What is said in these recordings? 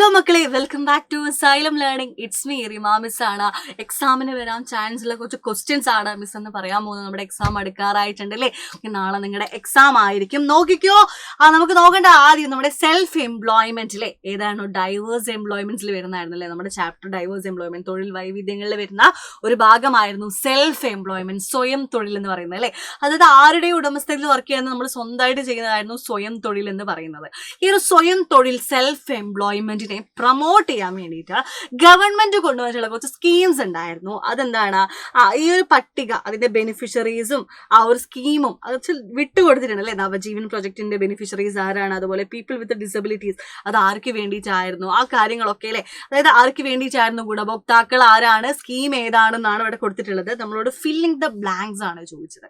Hello മക്കളെ, welcome back to Xylem learning. It's me Rima miss ആണ്. എക്സാമിന് വരാൻ ചാൻസ് ഉള്ള കുറച്ച് ക്വസ്റ്റ്യൻസ് ആണ് മിസ് എന്ന് പറയാൻ പോകുന്നത്. നമ്മുടെ എക്സാം അടുക്കാറായിട്ടുണ്ട് അല്ലേ? നാളെ നിങ്ങളുടെ എക്സാം ആയിരിക്കും. നോക്കിക്കോ, നമുക്ക് നോക്കേണ്ട ആദ്യം നമ്മുടെ സെൽഫ് എംപ്ലോയ്മെന്റിലെ ഏതാണ് ഡൈവേഴ്സ് എംപ്ലോയ്മെന്റ്സിൽ വരുന്നതായിരുന്നല്ലേ നമ്മുടെ ചാപ്റ്റർ. ഡൈവേഴ്സ് എംപ്ലോയ്മെന്റ്, തൊഴിൽ വൈവിധ്യങ്ങളിൽ വരുന്ന ഒരു ഭാഗമായിരുന്നു സെൽഫ് എംപ്ലോയ്മെന്റ്, സ്വയം തൊഴിൽ എന്ന് പറയുന്നത് അല്ലേ. അതായത് ആരുടെ ഉടമസ്ഥതയിൽ വർക്ക് ചെയ്യുന്നത് നമ്മൾ സ്വന്തമായിട്ട് ചെയ്യുന്നതായിരുന്നു സ്വയം തൊഴിൽ എന്ന് പറയുന്നത്. ഈ ഒരു സ്വയം തൊഴിൽ സെൽഫ് എംപ്ലോയ്മെന്റിനെ പ്രൊമോട്ട് ചെയ്യാൻ വേണ്ടിയിട്ട് ഗവൺമെന്റ് കൊണ്ടുവന്നിട്ടുള്ള കുറച്ച് സ്കീംസ് ഉണ്ടായിരുന്നു. അതെന്താണ്, ഈ ഒരു പട്ടിക അതിന്റെ ബെനിഫിഷ്യറീസും ആ ഒരു സ്കീമും അത് വിട്ടുകൊടുത്തിട്ടുണ്ട് അല്ലെ. നവജീവൻ പ്രൊജക്ടിന്റെ ബെനിഫിഷ്യറീസ് ആരാണ്, അതുപോലെ പീപ്പിൾ വിത്ത് ഡിസബിലിറ്റീസ് അത് ആർക്ക് വേണ്ടിയിട്ടായിരുന്നു, ആ കാര്യങ്ങളൊക്കെ അല്ലെ. അതായത് ആർക്ക് വേണ്ടിയിട്ടായിരുന്നു, ഗുണഭോക്താക്കൾ ആരാണ്, സ്കീം ഏതാണെന്നാണ് ഇവിടെ കൊടുത്തിട്ടുള്ളത്. നമ്മളോട് ഫില്ലിംഗ് ദ ബ്ലാങ്ക്സ് ആണ് ചോദിച്ചത്.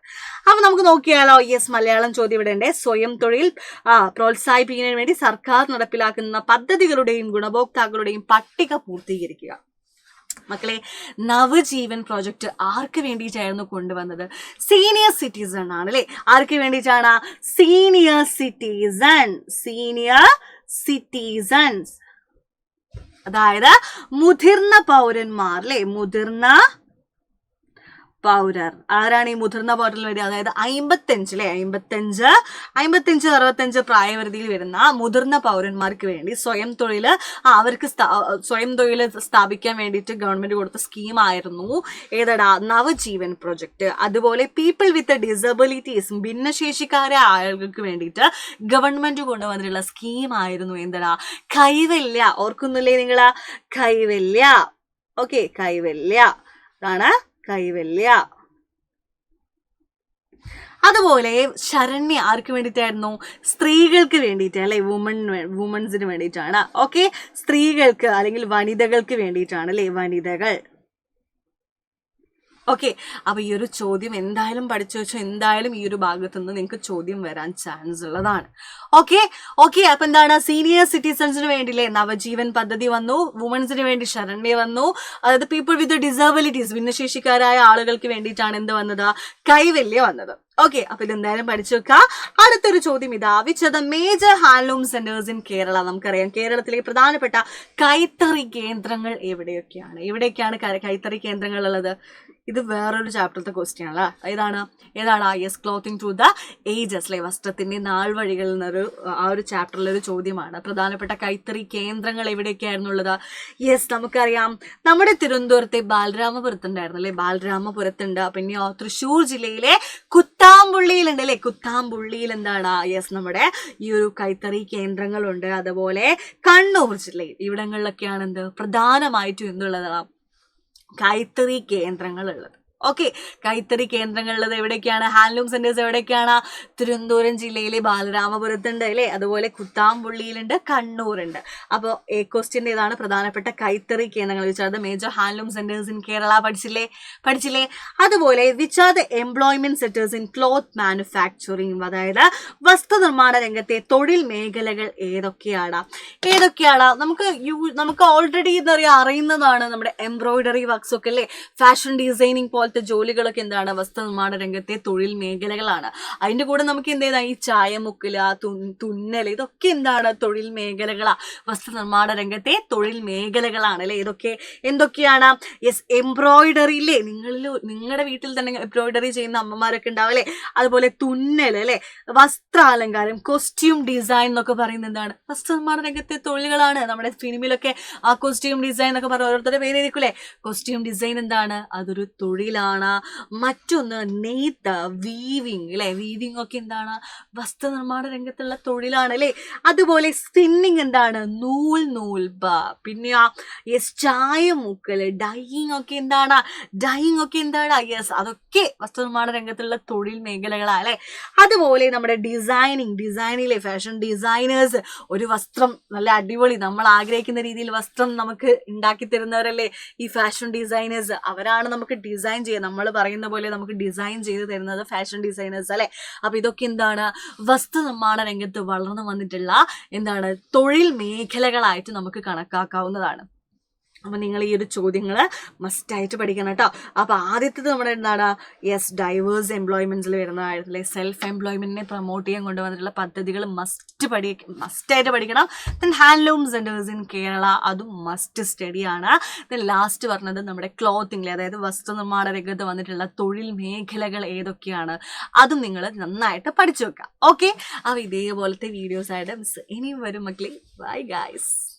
അപ്പൊ നമുക്ക് നോക്കിയാലോ. യെസ്, മലയാളം ചോദ്യം ഇവിടെ ഉണ്ട്. സ്വയം തൊഴിൽ പ്രോത്സാഹിപ്പിക്കുന്നതിന് വേണ്ടി സർക്കാർ നടപ്പിലാക്കുന്ന പദ്ധതികളുടെയും ഗുണഭോക്താക്കളുടെയും പട്ടിക പൂർത്തീകരിക്കുക. മക്കളെ, നവജീവൻ പ്രോജക്റ്റ് ആർക്ക് വേണ്ടിയിട്ടായിരുന്നു കൊണ്ടുവന്നത്? സീനിയർ സിറ്റിസൺ ആണ് അല്ലെ. ആർക്ക് വേണ്ടിയിട്ടാണ്? സീനിയർ സിറ്റിസൺസ്, അതായത് മുതിർന്ന പൗരന്മാർ അല്ലെ. മുതിർന്ന പൗരർ ആരാണ് ഈ മുതിർന്ന പൗരരിൽ വരിക? അതായത് 55 അല്ലെ, 55-65 പ്രായപരിധിയിൽ വരുന്ന മുതിർന്ന പൗരന്മാർക്ക് വേണ്ടി സ്വയം തൊഴിൽ അവർക്ക് സ്വയം തൊഴിൽ സ്ഥാപിക്കാൻ വേണ്ടിയിട്ട് ഗവൺമെന്റ് കൊടുത്ത സ്കീമായിരുന്നു ഏതടാ? നവജീവൻ പ്രൊജക്ട്. അതുപോലെ പീപ്പിൾ വിത്ത് ഡിസബിലിറ്റീസ്, ഭിന്നശേഷിക്കാരെ ആളുകൾക്ക് വേണ്ടിയിട്ട് ഗവൺമെന്റ് കൊണ്ടുവന്നിട്ടുള്ള സ്കീമായിരുന്നു എന്തടാ? കൈവല്യ. ഓർക്കുന്നില്ലേ നിങ്ങള്? കൈവല്യ. ഓക്കെ, കൈവല്യ ആണ് കൈവല്യ. അതുപോലെ ശരണ്യ ആർക്ക് വേണ്ടിയിട്ടായിരുന്നു? സ്ത്രീകൾക്ക് വേണ്ടിയിട്ട് അല്ലെ. വുമൺസിന് വേണ്ടിയിട്ടാണ്. ഓക്കെ, സ്ത്രീകൾക്ക് അല്ലെങ്കിൽ വനിതകൾക്ക് വേണ്ടിയിട്ടാണ് അല്ലെ. വനിതകൾ. ഓക്കെ, അപ്പൊ ഈ ഒരു ചോദ്യം എന്തായാലും പഠിച്ചു വെച്ചോ. എന്തായാലും ഈ ഒരു ഭാഗത്തു നിന്ന് നിങ്ങൾക്ക് ചോദ്യം വരാൻ ചാൻസ് ഉള്ളതാണ്. ഓക്കെ, അപ്പൊ എന്താണ്? സീനിയർ സിറ്റിസൺസിന് വേണ്ടിയില്ലേ നവജീവൻ പദ്ധതി വന്നു, വുമൻസിന് വേണ്ടി ശരണ്യ വന്നു, അതായത് പീപ്പിൾ വിത്ത് ഡിസബിലിറ്റീസ്, ഭിന്നശേഷിക്കാരായ ആളുകൾക്ക് വേണ്ടിയിട്ടാണ് എന്ത് വന്നത്? കൈവല്യ വന്നത്. ഓക്കെ, അപ്പൊ ഇതെന്തായാലും പഠിച്ചു വെക്കുക. അടുത്തൊരു ചോദ്യം ഇതാ. Which are the major handloom centres in Kerala? നമുക്കറിയാം കേരളത്തിലെ പ്രധാനപ്പെട്ട കൈത്തറി കേന്ദ്രങ്ങൾ എവിടെയൊക്കെയാണ് കൈത്തറി കേന്ദ്രങ്ങൾ ഉള്ളത്? ഇത് വേറൊരു ചാപ്റ്ററിലത്തെ ക്വസ്റ്റ്യൻ അല്ല. ഏതാണ്? Yes, clothing through the ages അല്ലെ. വസ്ത്രത്തിന്റെ നാൾ വഴികളിൽ നിന്നൊരു ആ ഒരു ചാപ്റ്ററിലൊരു ചോദ്യമാണ്. പ്രധാനപ്പെട്ട കൈത്തറി കേന്ദ്രങ്ങൾ എവിടെയൊക്കെയായിരുന്നു ഉള്ളത്? യെസ്, നമുക്കറിയാം നമ്മുടെ തിരുവനന്തപുരത്തെ ബാലരാമപുരത്തുണ്ടായിരുന്നു അല്ലെ. ബാലരാമപുരത്തുണ്ട്. പിന്നെ തൃശ്ശൂർ ജില്ലയിലെ കുത്താമ്പുള്ളിയിലുണ്ട് അല്ലെ. കുത്താമ്പുള്ളിയിൽ എന്താണ്? യെസ്, നമ്മുടെ ഈ ഒരു കൈത്തറി കേന്ദ്രങ്ങളുണ്ട്. അതുപോലെ കണ്ണൂർ ജില്ലയിൽ ഇവിടങ്ങളിലൊക്കെയാണ് എന്ത് പ്രധാനമായിട്ടും എന്തുള്ളതാണ്? കൈത്തറി കേന്ദ്രങ്ങൾ ഉള്ളത്. ഓക്കെ, കൈത്തറി കേന്ദ്രങ്ങളുള്ളത് എവിടേക്കാണ്? ഹാൻഡ്ലൂം സെന്റേഴ്സ് എവിടേക്കാണ്? തിരുവനന്തപുരം ജില്ലയിലെ ബാലരാമപുരത്തുണ്ട് അല്ലെ. അതുപോലെ കുത്താമ്പുള്ളിയിലുണ്ട്, കണ്ണൂരുണ്ട്. അപ്പോൾ എ ക്വസ്റ്റ്യൻ ഏതാണ്? പ്രധാനപ്പെട്ട കൈത്തറി കേന്ദ്രങ്ങൾ. Which are the major handloom centres in Kerala? പഠിച്ചില്ലേ? അതുപോലെ which are the employment centres in cloth manufacturing? അതായത് വസ്ത്രനിർമ്മാണ രംഗത്തെ തൊഴിൽ മേഖലകൾ ഏതൊക്കെയാണ്? നമുക്ക് ഓൾറെഡി അറിയുന്നതാണ്. നമ്മുടെ എംബ്രോയിഡറി വർക്ക്സ് ഒക്കെ അല്ലേ, ഫാഷൻ ഡിസൈനിങ് പോലത്തെ ജോലികളൊക്കെ എന്താണ്? വസ്ത്രനിർമ്മാണ രംഗത്തെ തൊഴിൽ മേഖലകളാണ്. അതിന്റെ കൂടെ നമുക്ക് എന്ത് ചെയ്താൽ ഈ ചായമുക്കല്, തുന്നൽ, ഇതൊക്കെ എന്താണ്? തൊഴിൽ മേഖലകളാ. വസ്ത്രനിർമ്മാണ രംഗത്തെ തൊഴിൽ മേഖലകളാണ് അല്ലെ. ഇതൊക്കെ എന്തൊക്കെയാണ്? യെസ്, എംബ്രോയിഡറി ഇല്ലേ, നിങ്ങളുടെ വീട്ടിൽ തന്നെ എംബ്രോയിഡറി ചെയ്യുന്ന അമ്മമാരൊക്കെ ഉണ്ടാവും അല്ലെ. അതുപോലെ തുന്നൽ അല്ലെ, വസ്ത്രാലങ്കാരം, കോസ്റ്റ്യൂം ഡിസൈൻ എന്നൊക്കെ പറയുന്നത് എന്താണ്? വസ്ത്രനിർമ്മാണ രംഗത്തെ തൊഴിലുകളാണ്. നമ്മുടെ ഫിലിമിലൊക്കെ ആ കോസ്റ്റ്യൂം ഡിസൈൻ എന്നൊക്കെ പറഞ്ഞ ഓരോരുത്തരുടെ പേരായിരിക്കും. കോസ്റ്റ്യൂം ഡിസൈൻ എന്താണ്? അതൊരു തൊഴിലാണ്. മറ്റൊന്ന് നെയ്ത്ത്, വീവിങ് അല്ലെ. വീവിങ് ഒക്കെ എന്താണ്? വസ്ത്രനിർമ്മാണ രംഗത്തുള്ള തൊഴിലാണ് അല്ലെ. അതുപോലെ സ്പിന്നിങ് എന്താണ്? നൂൽബ. പിന്നെ യെസ്, ചായമുക്കല്, ഡൈയിങ് ഒക്കെ എന്താണ്? യെസ്, അതൊക്കെ വസ്ത്രനിർമ്മാണ രംഗത്തുള്ള തൊഴിൽ മേഖലകളാണ് അല്ലെ. അതുപോലെ നമ്മുടെ ഡിസൈനിലെ ഫാഷൻ ഡിസൈനേഴ്സ് ഒരു വസ്ത്രം നല്ല അടിപൊളി നമ്മൾ ആഗ്രഹിക്കുന്ന രീതിയിൽ വസ്ത്രം നമുക്ക് ഉണ്ടാക്കി തരുന്നവരല്ലേ ഈ ഫാഷൻ ഡിസൈനേഴ്സ്. അവരാണ് നമുക്ക് ഡിസൈൻ ചെയ്യുക, നമ്മൾ പറയുന്ന പോലെ നമുക്ക് ഡിസൈൻ ചെയ്ത് തരുന്നത് ഫാഷൻ ഡിസൈനേഴ്സ് അല്ലെ. അപ്പൊ ഇതൊക്കെ എന്താണ്? വസ്ത്രനിർമ്മാണ രംഗത്ത് വളർന്നു വന്നിട്ടുള്ള എന്താണ്? തൊഴിൽ മേഖലകളായിട്ട് നമുക്ക് കണക്കാക്കാവുന്നതാണ്. അപ്പോൾ നിങ്ങൾ ഈ ഒരു ചോദ്യങ്ങൾ മസ്റ്റായിട്ട് പഠിക്കണം കേട്ടോ. അപ്പോൾ ആദ്യത്തേത് നമ്മുടെ എന്താണ്, യെസ്, ഡൈവേഴ്സ് എംപ്ലോയ്മെൻറ്റ്സിൽ വരുന്നതായിട്ടുള്ള സെൽഫ് എംപ്ലോയ്മെൻറ്റിനെ പ്രൊമോട്ട് ചെയ്യാൻ കൊണ്ടുവന്നിട്ടുള്ള പദ്ധതികൾ മസ്റ്റായിട്ട് പഠിക്കണം. Then handloom centres in Kerala, അതും മസ്റ്റ് സ്റ്റഡിയാണ്. ദെൻ ലാസ്റ്റ് പറഞ്ഞത് നമ്മുടെ ക്ലോത്തിങ്ങിൽ, അതായത് വസ്ത്രനിർമ്മാണ രംഗത്ത് വന്നിട്ടുള്ള തൊഴിൽ മേഖലകൾ ഏതൊക്കെയാണ്, അതും നിങ്ങൾ നന്നായിട്ട് പഠിച്ചു വെക്കുക. ഓക്കെ, അപ്പോൾ ഇതേപോലത്തെ വീഡിയോസായിട്ട് മിസ് ഇനിയും വരും മക്കളെ. Bye guys.